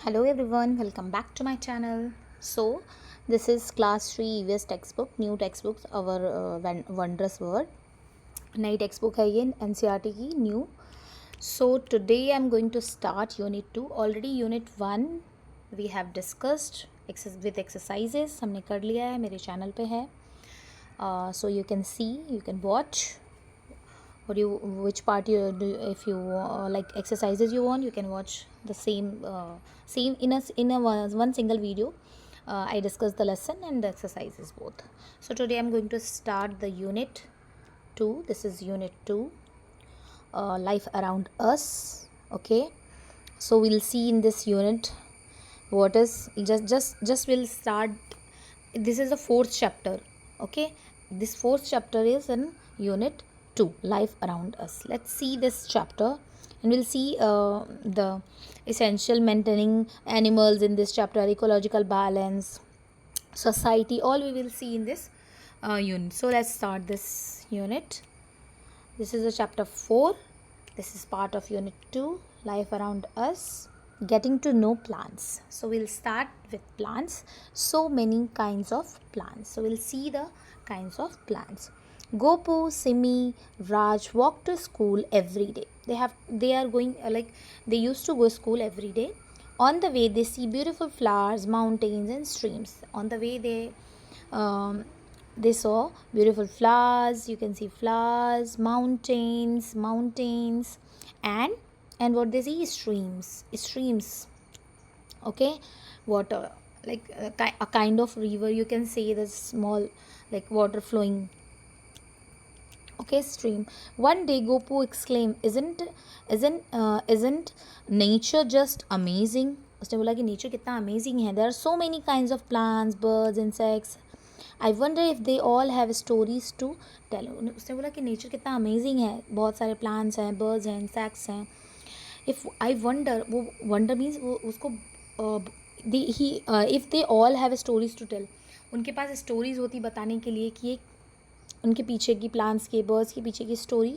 Hello everyone, welcome back to my channel. So, this is class 3 EVS textbook, new textbooks, our wondrous world. नई textbook है ये NCERT की new. So, today I'm going to start unit 2. Already unit 1 we have discussed with exercises. हमने कर लिया है, मेरे channel पे है. So, you can see, you can watch. Which part you do, if you like exercises you want, you can watch the same in a one single video. I discussed the lesson and the exercises both. So today I'm going to start the unit 2. This is unit 2, life around us. Okay, so we'll see in this unit what is just we'll start. This is the 4th chapter. Okay, this 4th chapter is in unit 2, life around us. Let's see this chapter and we'll see the essential maintaining animals in this chapter, ecological balance, society, all we will see in this unit. So let's start this unit. This is the chapter 4. This is part of unit 2, life around us, getting to know plants. So we'll start with plants. So many kinds of plants. So we'll see the kinds of plants. Gopu, Simi, Raj walk to school every day. They are going they used to go school every day. On the way they see beautiful flowers, mountains and streams. On the way they saw beautiful flowers. You can see flowers, mountains, and what they see, streams. Okay, water, like a kind of river. You can say the small like water flowing. Okay, stream. One day Gopu exclaimed, isn't nature just amazing? उसने बोला कि nature कितना amazing है. There are so many kinds of plants, birds, insects. I wonder if they all have stories to tell. उसने बोला कि nature कितना amazing है, बहुत सारे plants हैं, birds हैं, insects हैं. If I wonder, वो wonder means वो उसको if they all have stories to tell, उनके पास stories होती बताने के लिए कि उनके पीछे की प्लांट्स के, बर्ड्स के पीछे की story.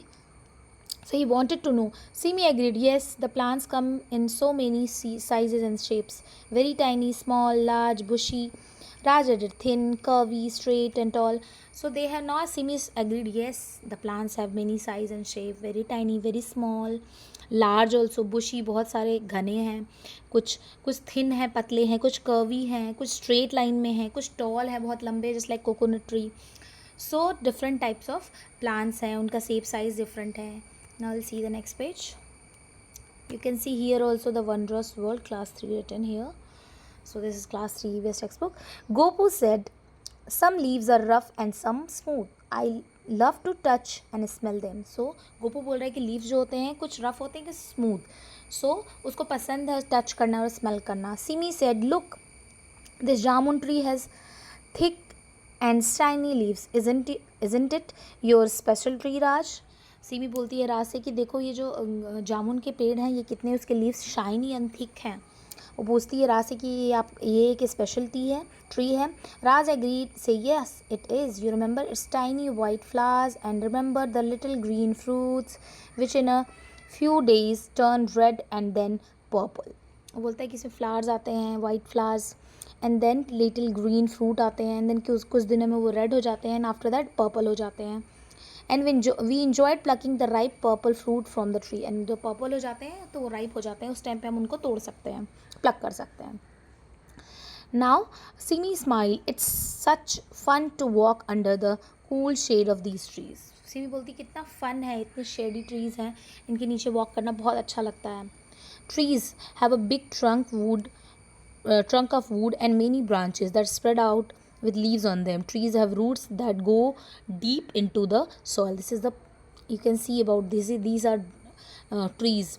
So he wanted to know. Simi agreed. Yes, the plants come in so many sizes and shapes. Very tiny, small, large, bushy. Raj added thin, curvy, straight and tall. So they have now, Simi agreed. Yes, the plants have many size and shape. Very tiny, very small, large also, bushy, बहुत सारे घने हैं, कुछ thin है, पतले हैं, कुछ curvy हैं, कुछ straight line में हैं, कुछ tall है, बहुत लंबे, just like coconut tree. So different types of plants हैं, उनका shape size different है. Now we'll see the next page. You can see here also the wondrous world, class 3 written here. So this is class 3 EVS textbook. Gopu said, some leaves are rough and some smooth. I love to touch and smell them. So Gopu बोल रहा है कि leaves जो होते हैं कुछ rough होते हैं कि smooth. So उसको पसंद है touch करना और smell करना. Simi said, look, this jamun tree has thick and shiny leaves. Isn't it your special tree, Raj? Semi बोलती है राज से कि देखो ये जो जामुन के पेड़ हैं ये कितने उसके लीव्स शाइनी एंड थिक हैं. वो पूछती है राज से कि ये एक स्पेशलिटी है, ट्री है. Raj agreed say yes it is. You remember its tiny white flowers and remember the little green fruits which in a few days turn red and then purple. वो बोलता है कि इसमें फ्लावर्स आते हैं, white flowers, and then little green fruit आते हैं, and then कुछ दिनों में वो रेड हो जाते हैं, एंड आफ्टर दैट पर्पल हो जाते हैं. And we enjoyed plucking the ripe purple fruit from the tree. And जो पर्पल हो जाते हैं तो वो राइप हो जाते हैं, उस टाइम पे हम उनको तोड़ सकते हैं, प्लक कर सकते हैं. Now Simi smile. It's such fun to walk under the cool shade of these trees. Simi बोलती कितना फन है, इतने शेडी ट्रीज हैं, इनके नीचे वॉक करना बहुत अच्छा लगता है. Trees have a big trunk of wood and many branches that spread out with leaves on them. Trees have roots that go deep into the soil. This is the, you can see about this. These are trees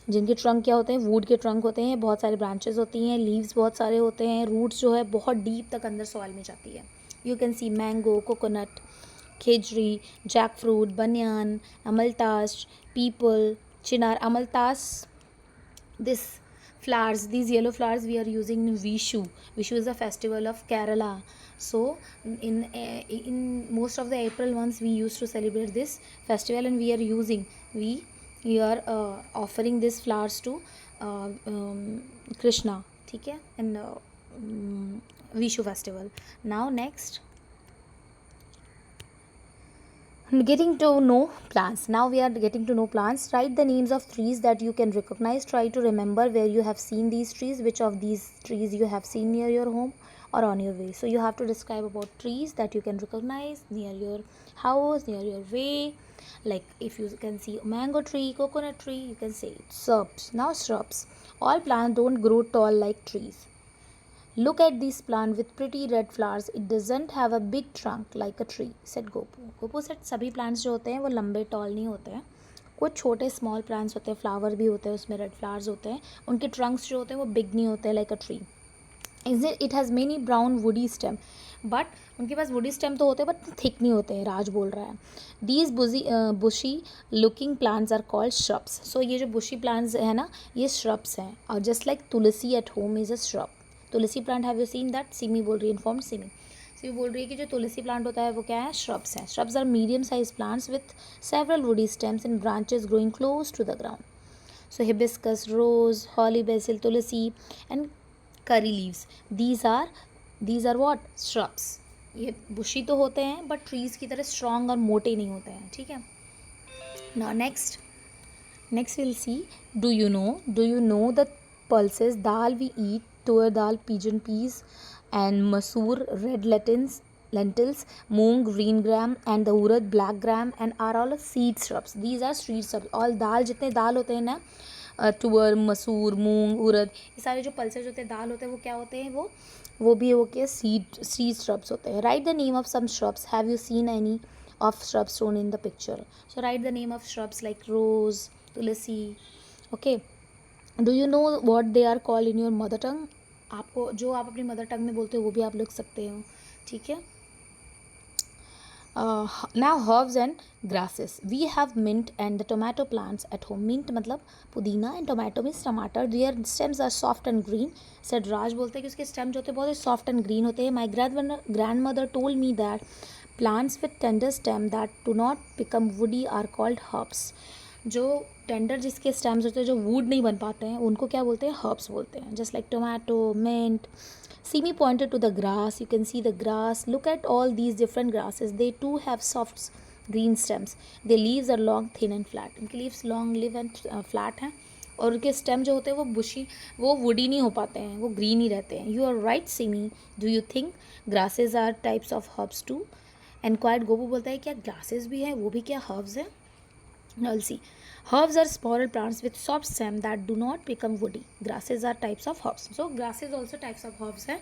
जिनके trunk क्या होते हैं, would के trunk होते हैं, बहुत सारे branches होती हैं, लीव्स बहुत सारे होते हैं, रूट्स जो है बहुत डीप तक अंदर सॉइल में जाती है. You can see mango, coconut, khejri, jackfruit, banyan, amaltas, peepal, chinar. Amaltas, this flowers, these yellow flowers we are using in Vishu is a festival of Kerala. So in most of the April months we used to celebrate this festival, and we are offering these flowers to Krishna. ठीक है, in Vishu festival. Now next, getting to know plants. Now we are getting to know plants. Write the names of trees that you can recognize. Try to remember where you have seen these trees, which of these trees you have seen near your home or on your way. So you have to describe about trees that you can recognize near your house, near your way. Like if you can see a mango tree, coconut tree, you can say shrubs. Now shrubs, all plants don't grow tall like trees. Look at this plant with pretty red flowers. It doesn't have a big trunk like a tree, said Gopu. Gopu said सभी plants जो होते हैं वो लंबे tall नहीं होते हैं. कुछ छोटे small plants होते हैं, flower भी होते हैं, उसमें red flowers होते हैं. उनके trunks जो होते हैं वो big नहीं होते हैं like a tree. It has many brown woody stem. But उनके पास woody stem तो होते हैं but thick नहीं होते हैं, राज बोल रहा है. These bushy looking plants are called shrubs. So ये जो bushy plants है ना, ये shrubs हैं. और just like Tulsi at home is a shrub. Tulsi plant have you seen that? Simi बोल रही है, इन्फॉर्म सिमी बोल रही है कि जो तुलसी प्लांट होता है वो क्या है? श्रब्स हैं. Shrubs are medium size plants with several woody stems and branches growing close to the ground. So hibiscus, rose, holy basil, tulsi and curry leaves, these are what? Shrubs. ये बुशी तो होते हैं बट ट्रीज की तरह strong और मोटे नहीं होते हैं. ठीक है. Now next will see, do you know the pulses? Dal we eat, tur dal, pigeon peas, and masoor, red lentils, moong, green gram, and the urad, black gram, and are all seed shrubs. These are seed shrubs. All दाल, जितने दाल होते हैं ना, तुअर, मसूर, मूंग, उड़द, ये सारे जो pulses होते हैं, दाल होते हैं, वो क्या होते हैं? वो भी हो के सीड shrubs होते हैं. Write the name of some shrubs. Have you seen any of shrubs shown in the picture? So write the name of shrubs like rose, tulsi. Okay. Do you know what they are called in your mother tongue? आपको जो आप अपनी mother tongue में बोलते हो वो भी आप लिख सकते हो. ठीक है. Now herbs and grasses. We have mint and the tomato plants at home. Mint मतलब pudina and tomato means tamatar. Their stems are soft and green, said Raj. बोलते हैं कि उसके स्टेम जो होते हैं बहुत ही सॉफ्ट एंड ग्रीन होते हैं. My grandmother told me that plants with tender stem that do not become woody are called herbs. जो टेंडर जिसके स्टेम्स होते हैं, जो वुड नहीं बन पाते हैं, उनको क्या बोलते हैं? हर्ब्स बोलते हैं. Just like tomato, mint. Simi pointed to the grass. You can see the grass. Look at all these different grasses. They too have soft green stems. Their leaves are long, thin and flat. इनके leaves long, live and flat हैं. और उनके stem जो होते हैं वो बुशी, वो woody नहीं हो पाते हैं, वो ग्रीन ही रहते हैं. You are right Simi. Do you think grasses are types of herbs too? Enquired Gopu. बोलता है क्या ग्रासेज भी हैं, वो भी क्या हर्ब्स हैं? Now see, herbs are smaller plants with soft stem that do not become woody. Grasses are types of herbs. So grasses also types of herbs हैं.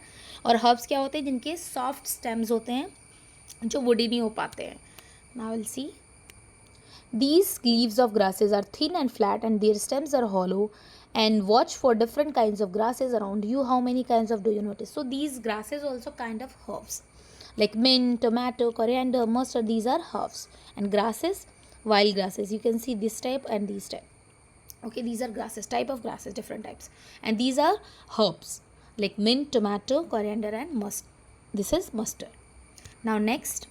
और herbs क्या होते हैं? जिनके soft stems होते हैं, जो woody नहीं हो पाते हैं. Now we'll see. These leaves of grasses are thin and flat and their stems are hollow. And watch for different kinds of grasses around you. How many kinds of do you notice? So these grasses also kind of herbs. Like mint, tomato, coriander, mustard, these are herbs. And grasses, wild grasses, you can see this type and this type. Okay, these are grasses, type of grasses, different types. And these are herbs like mint, tomato, coriander and mustard. This is mustard. Now next,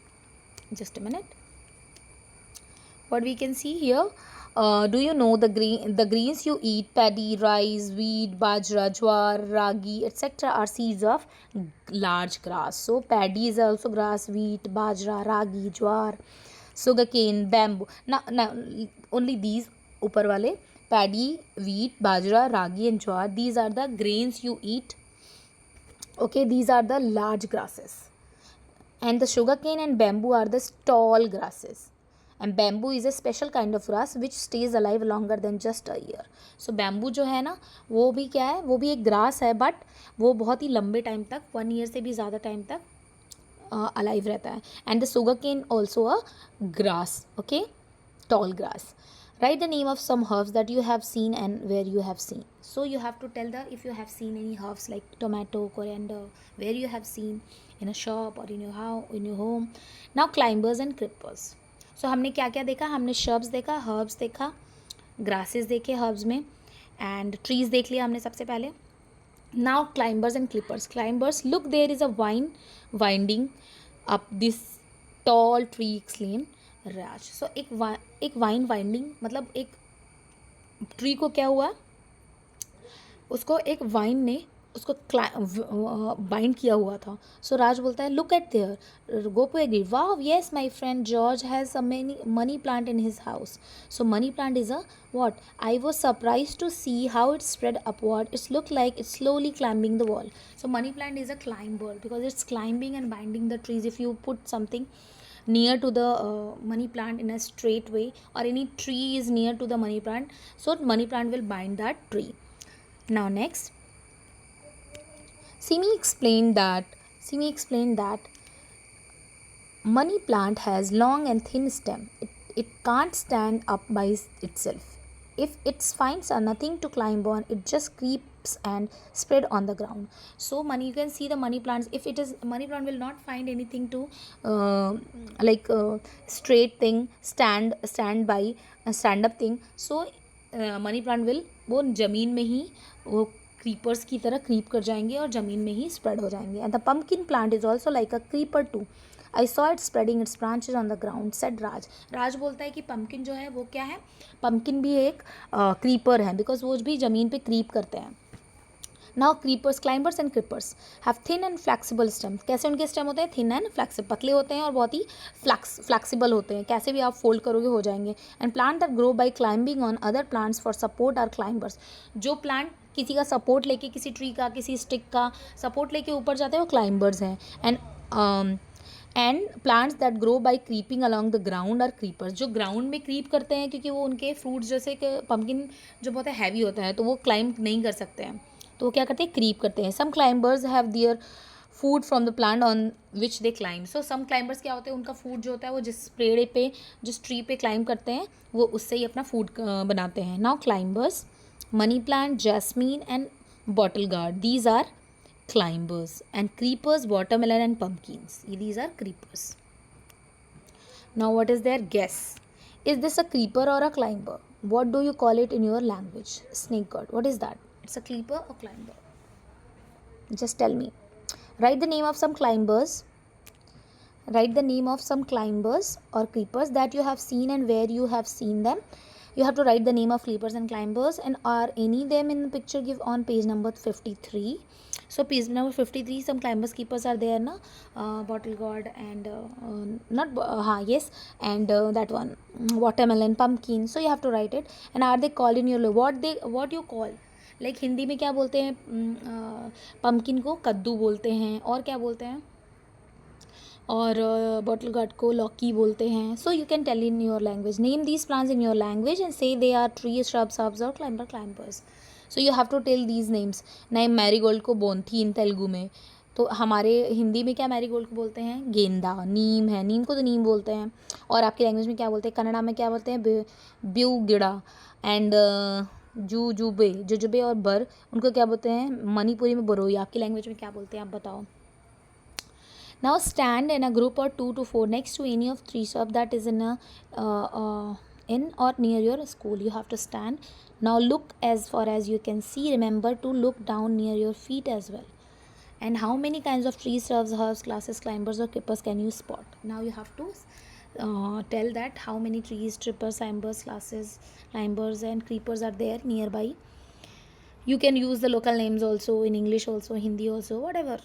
just a minute, what we can see here, do you know the greens you eat? Paddy, rice, wheat, bajra, jowar, ragi, etc. are seeds of large grass. So paddy is also grass, wheat, bajra, ragi, jowar, sugarcane, bamboo. Now only these ऊपर वाले, paddy, wheat, bajra, ragi and jowar, these are the grains you eat. Okay, these are the large grasses. And the sugarcane and bamboo are the tall grasses. And bamboo is a special kind of grass which stays alive longer than just a year. So bamboo जो है ना, वो भी क्या है? वो भी एक grass है but वो बहुत ही लंबे टाइम तक, 1 year से भी ज़्यादा टाइम तक alive रहता है. And the sugarcane also a grass. Okay, tall grass. Write the name of some herbs that you have seen and where you have seen. So you have to tell if you have seen any herbs like tomato, coriander, where you have seen, in a shop or in your house, in your home. Now climbers and creepers. So हमने क्या क्या देखा? हमने shrubs देखा, herbs देखा, grasses देखे herbs में, and trees देख लिया हमने सबसे पहले. Now climbers and clippers. Climbers, look, there is a winding up this tall tree, exclaimed Raj. So एक winding मतलब एक ट्री को क्या हुआ, उसको एक वाइन ने उसको बाइंड किया हुआ था. सो राज बोलता है look at there. Gopu agree, wow yes my friend George has a money plant in his house. So money plant is a what? I was surprised to see how it spread upward. It looked like it's slowly climbing the wall. So money plant is a climber because it's climbing and binding the trees. If you put something near to the money plant in a straight way, or any tree is near to the money plant, so money plant will bind that tree. Now next, Simi explained that money plant has long and thin stem. It can't stand up by itself. If it finds nothing to climb on, it just creeps and spread on the ground. So money, you can see the money plants. If it is money plant, will not find anything to like straight thing, stand up thing. So money plant will, वो ज़मीन में ही वो creepers की तरह creep कर जाएंगे और ज़मीन में ही स्प्रेड हो जाएंगे. And the pumpkin plant is also like a creeper too. I saw it spreading its branches on the ground, said Raj. Raj बोलता है कि पम्पकिन जो है वो क्या है, पम्पकिन भी एक क्रीपर है, बिकॉज वो भी ज़मीन पे क्रीप करते हैं. Now creepers, climbers and creepers have thin and flexible stem. कैसे उनके स्टेम होते हैं? थिन एंड फ्लैक्सिबल, पतले होते हैं और बहुत ही फ्लैक्सिबल होते हैं. कैसे भी आप फोल्ड करोगे हो जाएंगे. And plant that grow by climbing on other plants for support are climbers. जो प्लांट किसी का सपोर्ट लेके, किसी ट्री का, किसी स्टिक का सपोर्ट लेके ऊपर जाते हैं वो क्लाइंबर्स हैं. And plants that grow by creeping along the ground are creepers. जो ग्राउंड में क्रीप करते हैं क्योंकि वो उनके फ्रूट्स, जैसे कि पम्पकिन जो बहुत हैवी होता है तो वो क्लाइंब नहीं कर सकते हैं, तो वो क्या करते हैं, क्रीप करते हैं. Some climbers have their food from the plant on which they climb. So some climbers क्या होते हैं, उनका फूड जो होता है वो जिस पेड़ पे, जिस ट्री पे क्लाइंब करते हैं वो उससे ही अपना फूड बनाते हैं. Now climbers, money plant, jasmine and bottle gourd, these are climbers. And creepers, watermelon and pumpkins, these are creepers. Now what is their guess? Is this a creeper or a climber? What do you call it in your language? Snake god, what is that? It's a creeper or climber? Just tell me. Write the name of some climbers. Write the name of some climbers or creepers that you have seen and where you have seen them. You have to write the name of creepers and climbers, and are any them in the picture give on page number 53. So page number 53, some climbers, keepers are there na, bottle gourd and not yes, and that one, watermelon, pumpkin. So you have to write it. And are they called in your, what you call, like Hindi में क्या बोलते हैं, pumpkin को कद्दू बोलते हैं, और क्या बोलते हैं, और बॉटल गार्ड को लॉकी बोलते हैं. So you can tell in your language, name these plants in your language and say they are tree, shrubs, herbs और climbers. So you have to tell these names. Name marigold को बोंथी इन तेलुगु में, तो हमारे हिंदी में क्या मैरीगोल्ड को बोलते हैं, गेंदा. नीम है, नीम को तो नीम बोलते हैं. और आपकी लैंग्वेज में क्या बोलते हैं, कन्नड़ा में क्या बोलते हैं, ब्यू गिड़ा. एंड जुजुबे और बर, उनको क्या बोलते हैं, मणिपुरी में बरोई. आपकी लैंग्वेज में क्या बोलते हैं, आप बताओ. Now stand in a group or 2 to 4 next to any of three shrub that is in or near your school. You have to stand. Now look as far as you can see. Remember to look down near your feet as well. And how many kinds of trees, shrubs, herbs, grasses, climbers or creepers can you spot? Now you have to tell that how many trees, trippers, climbers, grasses, climbers and creepers are there nearby. You can use the local names also in English also, Hindi also, whatever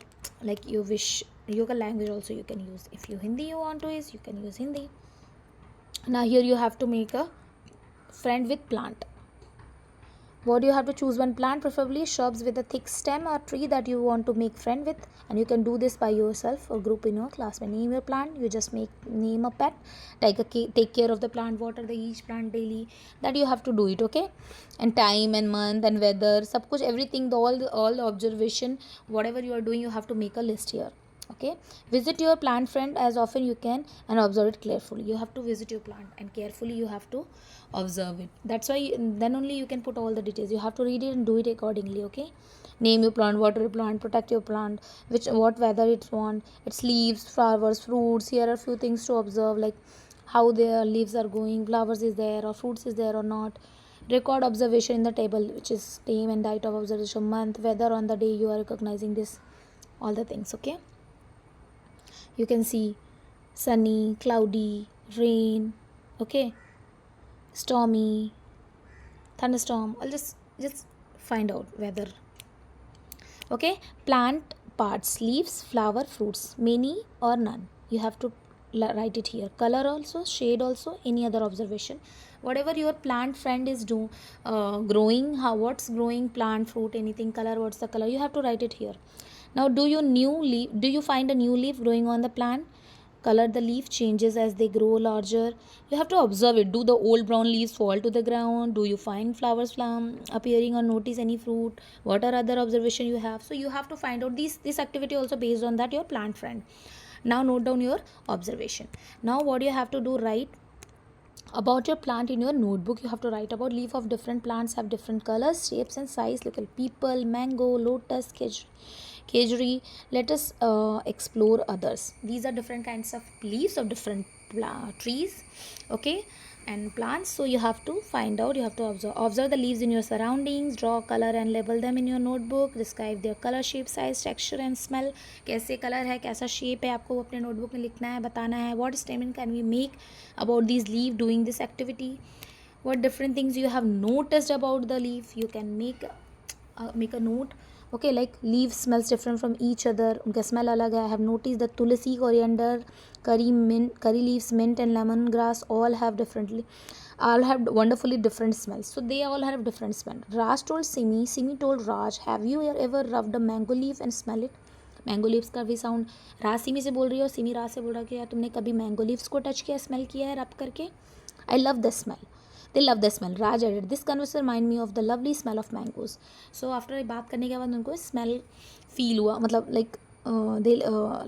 like you wish. Local language also you can use. If you Hindi you want to use, you can use Hindi. Now here you have to make a friend with plant. What do you have to choose? One plant, preferably shrubs with a thick stem or tree that you want to make friend with, and you can do this by yourself or group in your class. When name your plant, you just name a pet, take care of the plant, water the each plant daily. That you have to do it, okay? And time and month and weather, sab kuch, everything, all the observation, whatever you are doing, you have to make a list here. Okay, visit your plant friend as often you can and observe it carefully. You have to visit your plant and carefully you have to observe it. That's why then only you can put all the details. You have to read it and do it accordingly. Okay, name your plant, water your plant, protect your plant, what weather it want, its leaves, flowers, fruits. Here are few things to observe, like how their leaves are going, flowers is there or fruits is there or not. Record observation in the table, which is name and date of observation, month, weather on the day you are recognizing this, all the things. Okay, you can see sunny, cloudy, rain, okay, stormy, thunderstorm. I'll just find out weather. Okay, plant parts, leaves, flower, fruits, many or none. You have to write it here. Color also, shade also, any other observation. Whatever your plant friend is growing, how what's growing, plant, fruit, anything, color, what's the color, you have to write it here. Now, do you find a new leaf growing on the plant? Color, the leaf changes as they grow larger. You have to observe it. Do the old brown leaves fall to the ground? Do you find flowers appearing or notice any fruit? What are other observation you have? So you have to find out this activity also based on that your plant friend. Now note down your observation. Now what you have to do, write about your plant in your notebook. You have to write about leaf of different plants have different colors, shapes and size. Look at people, mango, lotus, kejri. Let us explore others. These are different kinds of leaves of different trees, okay, and plants. So you have to find out, you have to observe the leaves in your surroundings, draw color and label them in your notebook, describe their color, shape, size, texture and smell. कैसे colour है, कैसा shape है, आपको अपने notebook में लिखना है, बताना है. What statement can we make about these leaf doing this activity? What different things you have noticed about the leaf? You can make a note. Okay, like leaves smells different from each other, उनका smell अलग है. I have noticed that tulsi, coriander, curry leaves, mint and lemongrass all have wonderfully different smells. So they all have different smell. Raj told Simi told Raj, have you ever rubbed a mango leaf and smell it? Mango leaves का भी sound, राज सिमी से बोल रही है और सिमी राज से बोल रहा है कि यार तुमने कभी मैंगो लीव्स को टच किया, स्मेल किया है रब करके. I love the smell. They love the smell. Raj added, this conversation remind me of the lovely smell of mangoes. So after बात करने के बाद उनको smell feel हुआ, मतलब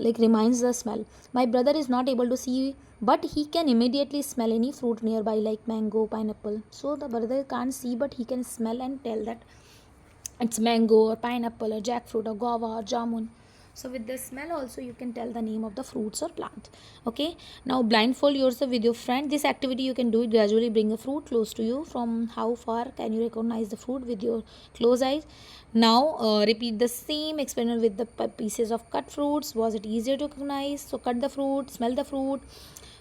like reminds the smell. My brother is not able to see, but he can immediately smell any fruit nearby like mango, pineapple. So the brother can't see, but he can smell and tell that it's mango or pineapple or jackfruit or guava or jamun. So with the smell also you can tell the name of the fruits or plant. Okay, now blindfold yourself with your friend. This activity you can do it gradually. Bring a fruit close to you. From how far can you recognize the fruit with your closed eyes? Now repeat the same experiment with the pieces of cut fruits. Was it easier to recognize? So cut the fruit, smell the fruit,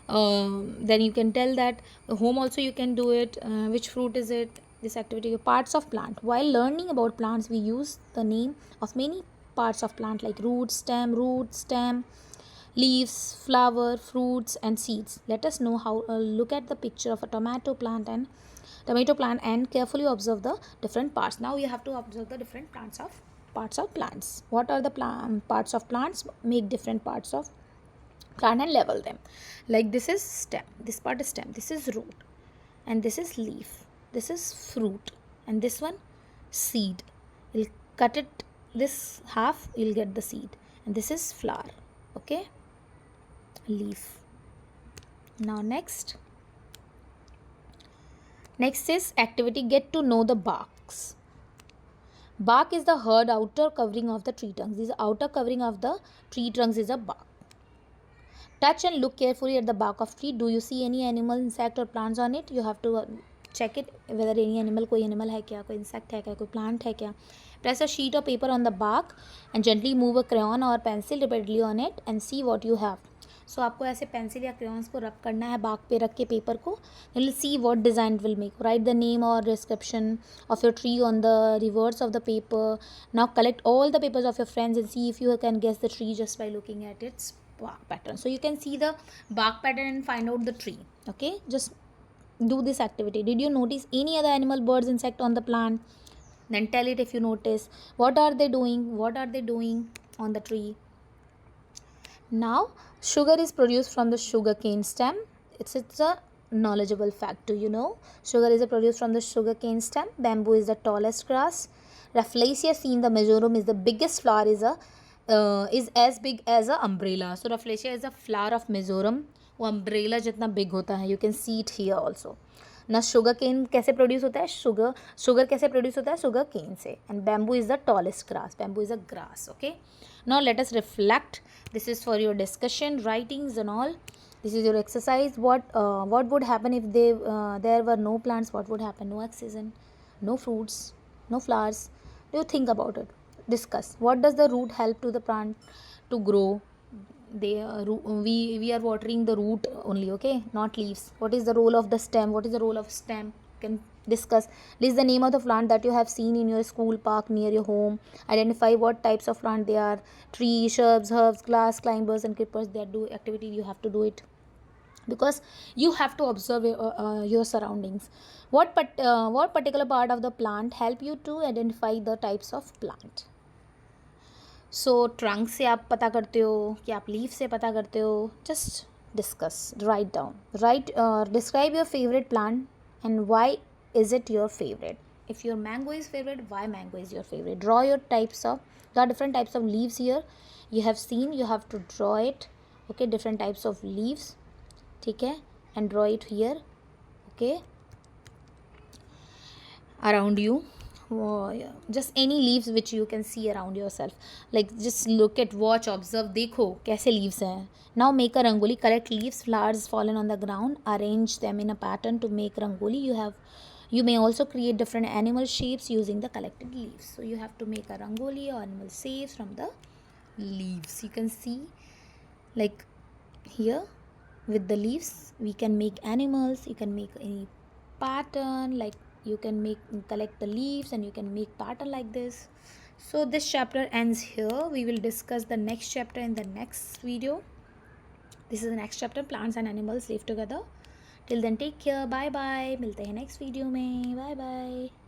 then you can tell that. Home also you can do it. Which fruit is it? This activity. Parts of plant. While learning about plants, we use the name of many parts of plant like root, stem, leaves, flower, fruits and seeds. Let us know how. Look at the picture of a tomato plant and carefully observe the different parts. Now you have to observe the different parts of plants. What are the parts of plants? Make different parts of plant and label them. Like this is stem, this part is stem, this is root, and this is leaf, this is fruit, and this one seed. You'll cut it this half, you'll get the seed, and this is flower. Okay, leaf. Now next is activity get to know the barks. Bark is the hard outer covering of the tree trunks. This outer covering of the tree trunks is a bark. Touch and look carefully at the bark of tree. Do you see any animal, insect or plants on it? You have to check it whether any animal, कोई animal है क्या, कोई insect है क्या, कोई plant है क्या. Press a sheet of paper on the bark and gently move a crayon or pencil repeatedly on it and see what you have. So आपको ऐसे पेंसिल या क्रेयॉन्स को रब करना है bark पे रख के पेपर को. You'll see what design it will make. Write the name or description of your tree on the reverse of the paper. Now collect all the papers of your friends and see if you can guess the tree just by looking at its bark pattern. So you can see the bark pattern and find out the tree. Okay, just do this activity. Did you notice any other animal, birds, insect on the plant? Then tell it if you notice. What are they doing on the tree? Now sugar is produced from the sugarcane stem. It's a knowledgeable fact. Do you know sugar is produced from the sugarcane stem? Bamboo is the tallest grass. Rafflesia seen the mejorum is the biggest flower, is as big as a umbrella. So Rafflesia is a flower of Mizoram. वो umbrella जितना big होता है. You can see it here also. ना sugar cane कैसे produce होता है, sugar कैसे produce होता है, शुगर केन से. And bamboo is the tallest grass. Bamboo is a grass. Okay, now let us reflect. This is for your discussion, writings and all. This is your exercise. what would happen if there were no plants? What would happen? No oxygen, no fruits, no flowers. Do you think about it? Discuss. What does the root help to the plant to grow? We are watering the root only, okay, not leaves. What is the role of the stem? You can Discuss. List the name of the plant that you have seen in your school, park, near your home. Identify what types of plant they are. Trees, shrubs, herbs, grass, climbers and creepers. They do activity, you have to do it, because you have to observe your surroundings. What particular part of the plant help you to identify the types of plant? So trunk से आप पता करते हो कि आप leaf से पता करते हो? Just discuss, write down, write, describe your favourite plant and why is it your favorite. If your mango is favorite, why mango is your favorite? Draw your types of, there are different types of leaves here, you have seen, you have to draw it. Okay, different types of leaves, ठीक है, and draw it here. Okay, around you. Oh, yeah. Just any leaves which you can see around yourself. Like just look at, watch, observe, देखो कैसे leaves हैं. Now make a rangoli. Collect leaves, flowers fallen on the ground. Arrange them in a pattern to make rangoli. You may also create different animal shapes using the collected leaves. So you have to make a rangoli or animal shapes from the leaves. You can see, like here with the leaves we can make animals. You can make any pattern, like you can collect the leaves and you can make pattern like this. So this chapter ends here. We will discuss the next chapter in the next video. This is the next chapter, plants and animals live together. Till then, take care, bye bye. मिलते हैं next video में, bye bye.